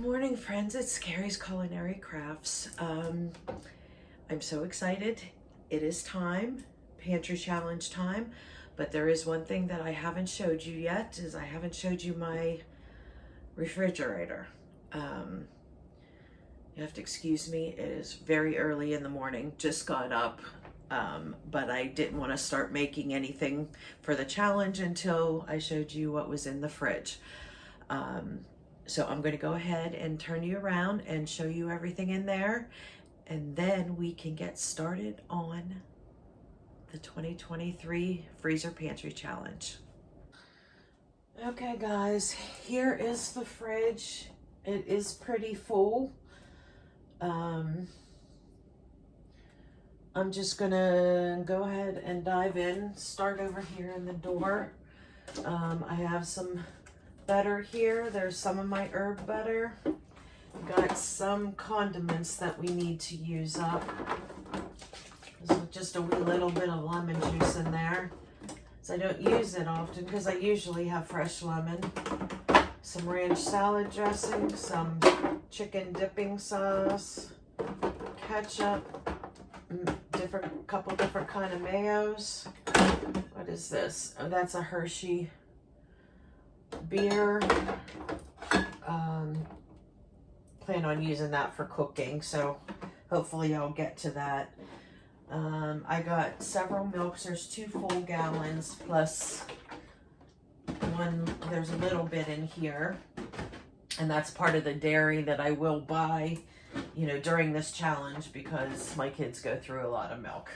morning, friends. It's Carrie's Culinary Crafts. I'm so excited. It is time, pantry challenge time, but there is one thing that I haven't showed you yet, is I haven't showed you my refrigerator. You have to excuse me. It is very early in the morning, just got up, but I didn't want to start making anything for the challenge until I showed you what was in the fridge. So I'm going to go ahead and turn you around and show you everything in there, and then we can get started on the 2023 Freezer Pantry Challenge. Okay guys, here is the fridge. It is pretty full. I'm just gonna go ahead and dive in, start over here in the door. I have some butter here. There's some of my herb butter. Got some condiments that we need to use up. There's just a wee little bit of lemon juice in there. So I don't use it often because I usually have fresh lemon. Some ranch salad dressing, some chicken dipping sauce, ketchup, couple different kind of mayos. What is this? Oh, that's a Hershey beer. Plan on using that for cooking, so hopefully I'll get to that. I got several milks. There's 2 full gallons plus one. There's a little bit in here, and that's part of the dairy that I will buy, you know, during this challenge, because my kids go through a lot of milk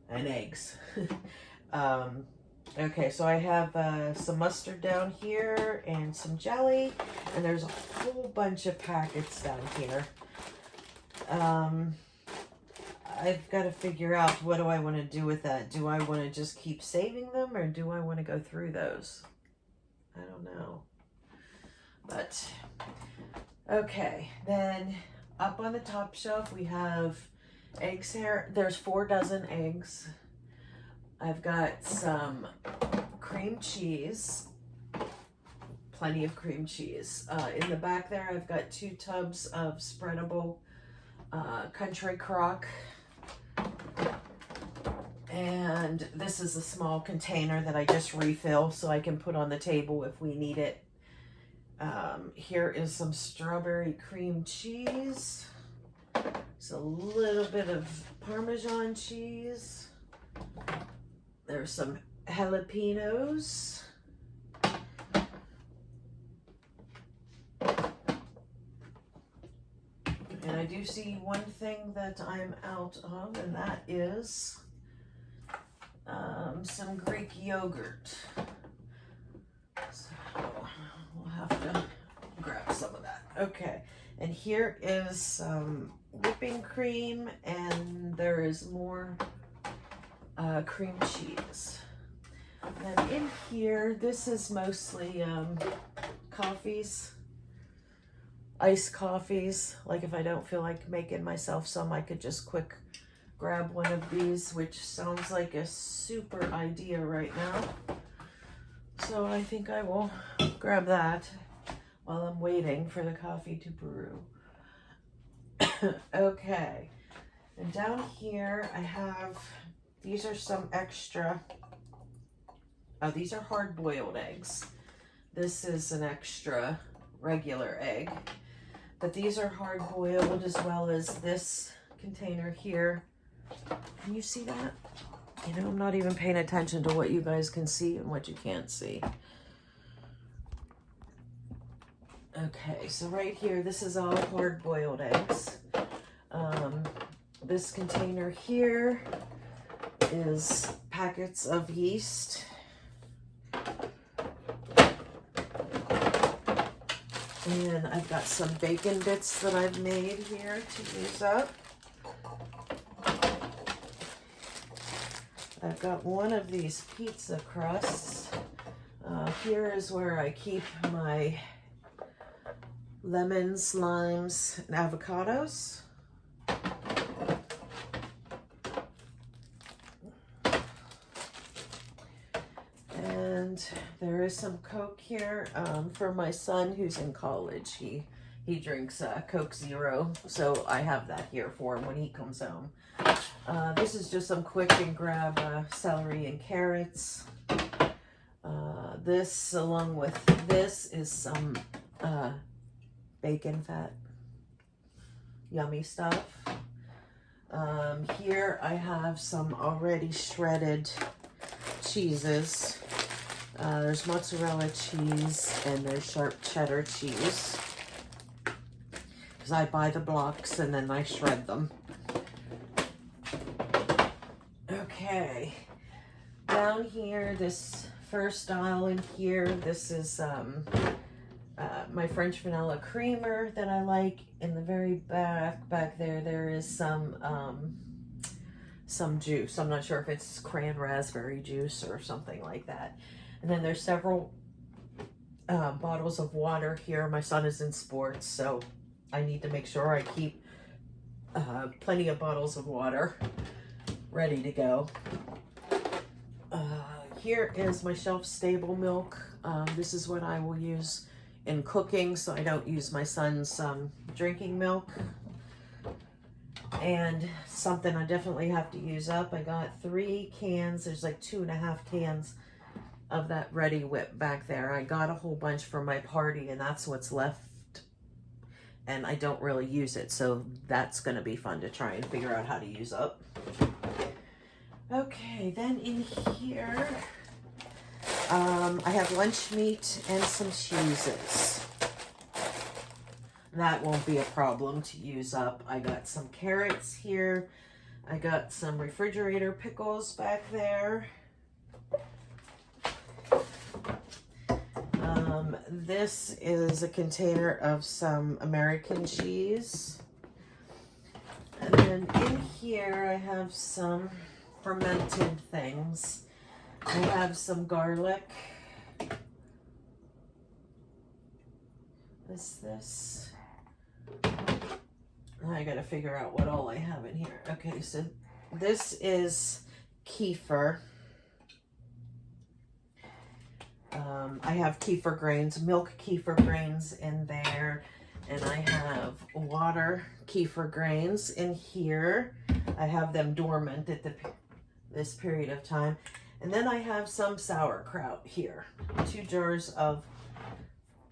and eggs. Okay, so I have some mustard down here and some jelly, and there's a whole bunch of packets down here. I've got to figure out, what do I want to do with that? Do I want to just keep saving them, or do I want to go through those? I don't know. But, okay, then up on the top shelf we have eggs here. There's 4 dozen eggs. I've got some cream cheese, plenty of cream cheese. In the back there, I've got 2 tubs of spreadable country crock. And this is a small container that I just refill so I can put on the table if we need it. Here is some strawberry cream cheese. It's a little bit of Parmesan cheese. There's some jalapenos. And I do see one thing that I'm out of, and that is some Greek yogurt. So we'll have to grab some of that. Okay, and here is some whipping cream, and there is more cream cheese. And in here, this is mostly coffees, iced coffees. Like if I don't feel like making myself some, I could just quick grab one of these, which sounds like a super idea right now. So I think I will grab that while I'm waiting for the coffee to brew. Okay, and down here I have, these are some extra, oh, these are hard-boiled eggs. This is an extra regular egg, but these are hard-boiled, as well as this container here. Can you see that? You know, I'm not even paying attention to what you guys can see and what you can't see. Okay, so right here, this is all hard-boiled eggs. This container here is packets of yeast. And I've got some bacon bits that I've made here to use up. I've got one of these pizza crusts. Here is where I keep my lemons, limes, and avocados. And there is some Coke here for my son who's in college. He drinks Coke Zero, so I have that here for him when he comes home. This is just some quick and grab celery and carrots. This, along with this, is some bacon fat. Yummy stuff. Here I have some already shredded cheeses. There's mozzarella cheese and there's sharp cheddar cheese. Because I buy the blocks and then I shred them. Okay. Down here, this first aisle in here, this is my French vanilla creamer that I like. In the very back there, there is some juice. I'm not sure if it's cran raspberry juice or something like that. And then there's several bottles of water here. My son is in sports, so I need to make sure I keep plenty of bottles of water ready to go. Here is my shelf-stable milk. This is what I will use in cooking, so I don't use my son's drinking milk. And something I definitely have to use up. I got 3 cans. There's like 2.5 cans of that Ready Whip back there. I got a whole bunch for my party, and that's what's left. And I don't really use it, so that's going to be fun to try and figure out how to use up. Okay, then in here, I have lunch meat and some cheeses. That won't be a problem to use up. I got some carrots here. I got some refrigerator pickles back there. This is a container of some American cheese. And then in here I have some fermented things. I have some garlic. What's this? I gotta figure out what all I have in here. Okay, so this is kefir. I have kefir grains, milk kefir grains in there, and I have water kefir grains in here. I have them dormant at this period of time. And then I have some sauerkraut here. 2 jars of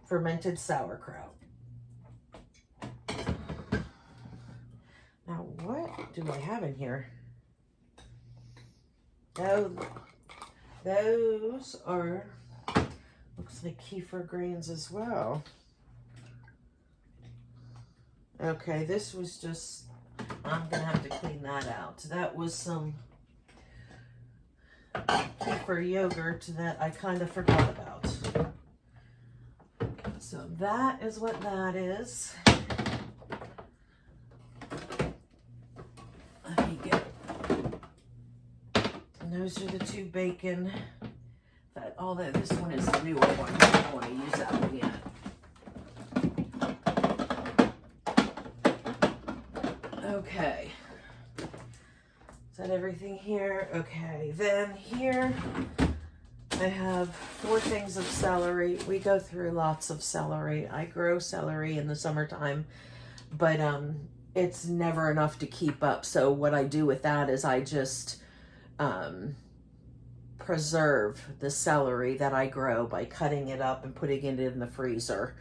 fermented sauerkraut. Now, what do I have in here? Oh, those are, looks like kefir grains as well. Okay, this was just, I'm gonna have to clean that out. That was some kefir yogurt that I kind of forgot about. So that is what that is. Let me get, and those are the 2 bacon. This one is the newer one. I don't want to use that one yet. Okay. Is that everything here? Okay, then here I have 4 things of celery. We go through lots of celery. I grow celery in the summertime, but it's never enough to keep up. So what I do with that is I just preserve the celery that I grow by cutting it up and putting it in the freezer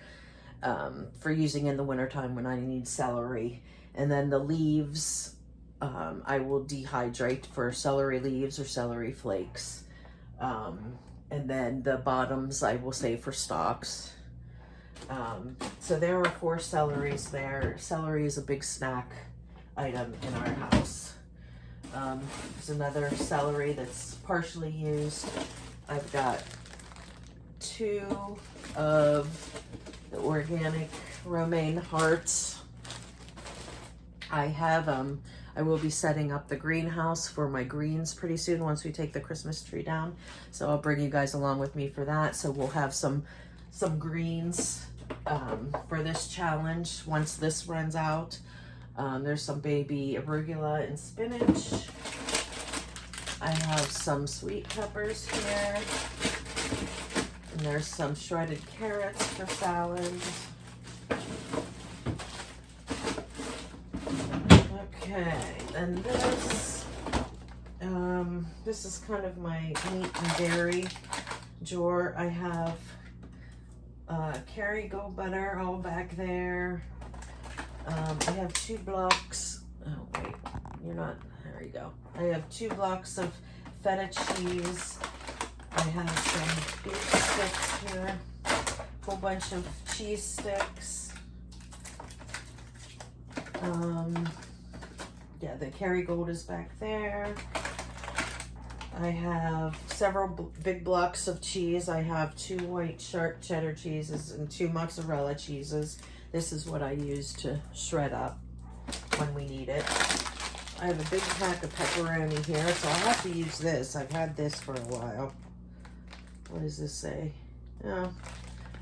for using in the wintertime when I need celery. And then the leaves, I will dehydrate for celery leaves or celery flakes. And then the bottoms I will save for stalks. So there are 4 celeries there. Celery is a big snack item in our house. There's another celery that's partially used. I've got 2 of the organic romaine hearts. I have I will be setting up the greenhouse for my greens pretty soon once we take the Christmas tree down. So I'll bring you guys along with me for that. So we'll have some greens for this challenge once this runs out. There's some baby arugula and spinach. I have some sweet peppers here. there's some shredded carrots for salads. Okay, and this is kind of my meat and dairy drawer. I have Kerrygold butter all back there. I have 2 blocks. Oh wait, you're not. There you go. I have 2 blocks of feta cheese. I have some beef sticks here. A whole bunch of cheese sticks. Yeah, the Kerrygold is back there. I have several big blocks of cheese. I have 2 white sharp cheddar cheeses and 2 mozzarella cheeses. This is what I use to shred up when we need it. I have a big pack of pepperoni here, so I'll have to use this. I've had this for a while. What does this say? Oh,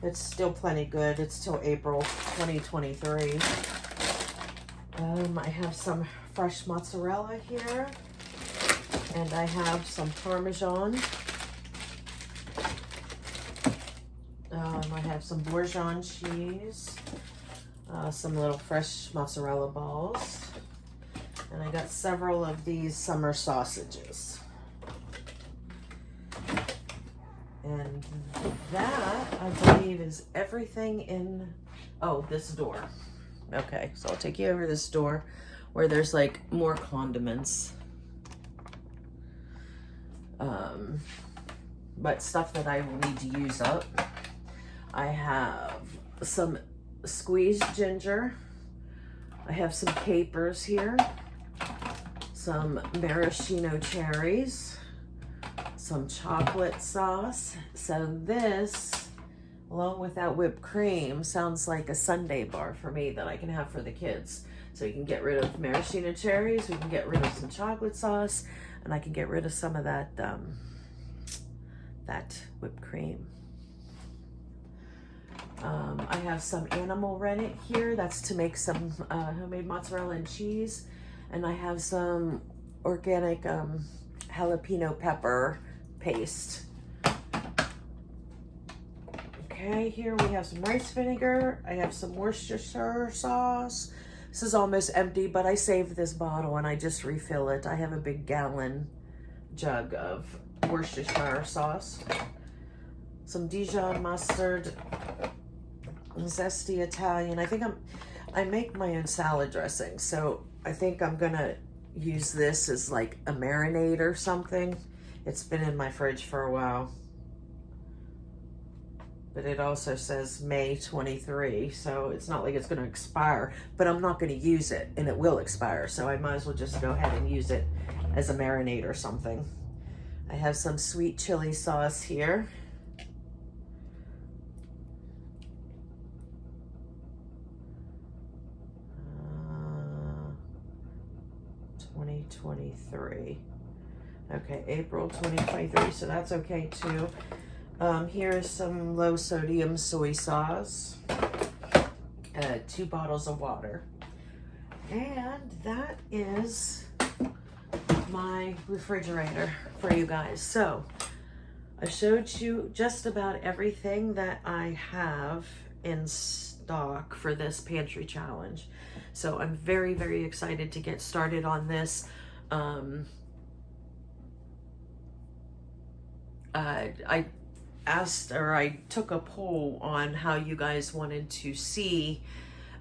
it's still plenty good. It's till April 2023. I have some fresh mozzarella here, and I have some Parmesan. I have some Bourguignon cheese, some little fresh mozzarella balls, and I got several of these summer sausages. And that, I believe, is everything in, oh, this door. Okay, so I'll take you over this door where there's like more condiments. But stuff that I will need to use up. I have some squeezed ginger. I have some capers here. Some maraschino cherries. Some chocolate sauce. So this, along with that whipped cream, sounds like a sundae bar for me that I can have for the kids. So you can get rid of maraschino cherries, we can get rid of some chocolate sauce, and I can get rid of some of that that whipped cream. I have some animal rennet here. That's to make some homemade mozzarella and cheese. And I have some organic jalapeno pepper paste. Okay, here we have some rice vinegar. I have some Worcestershire sauce. This is almost empty, but I saved this bottle and I just refill it. I have a big gallon jug of Worcestershire sauce. Some Dijon mustard, zesty Italian. I think I make my own salad dressing, so I think I'm gonna use this as like a marinade or something. It's been in my fridge for a while. But it also says May 23, so it's not like it's going to expire, but I'm not going to use it, and it will expire, so I might as well just go ahead and use it as a marinade or something. I have some sweet chili sauce here. 2023. Okay, April 2023, so that's okay too. Here's some low sodium soy sauce, 2 bottles of water. And that is my refrigerator for you guys. So I showed you just about everything that I have in stock for this pantry challenge. So I'm very, very excited to get started on this. I asked, or I took a poll on how you guys wanted to see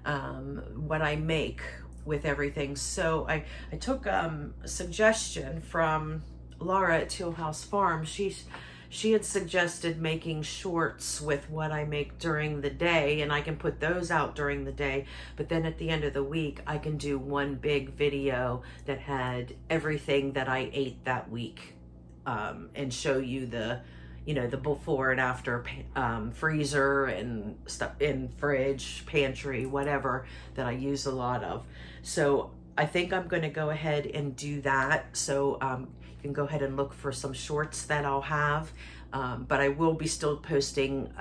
what I make with everything. So I took a suggestion from Laura at Teal House Farm. She had suggested making shorts with what I make during the day, and I can put those out during the day, but then at the end of the week I can do one big video that had everything that I ate that week, and show you the before and after freezer and stuff in fridge, pantry, whatever that I use a lot of. So I think I'm going to go ahead and do that. So you can go ahead and look for some shorts that I'll have, but I will be still posting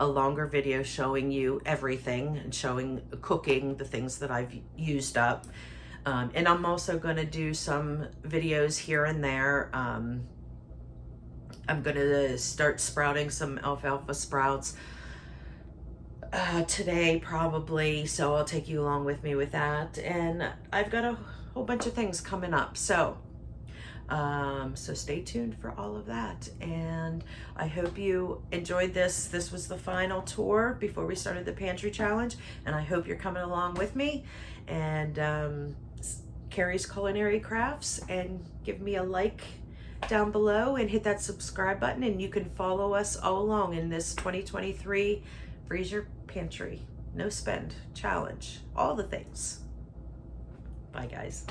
a longer video showing you everything and showing cooking the things that I've used up. And I'm also going to do some videos here and there I'm gonna start sprouting some alfalfa sprouts today probably, so I'll take you along with me with that. And I've got a whole bunch of things coming up, so stay tuned for all of that. And I hope you enjoyed this. This was the final tour before we started the pantry challenge, and I hope you're coming along with me. And Carrie's Culinary Crafts, and give me a like down below and hit that subscribe button, and you can follow us all along in this 2023 Freezer Pantry No Spend Challenge. All the things. Bye guys.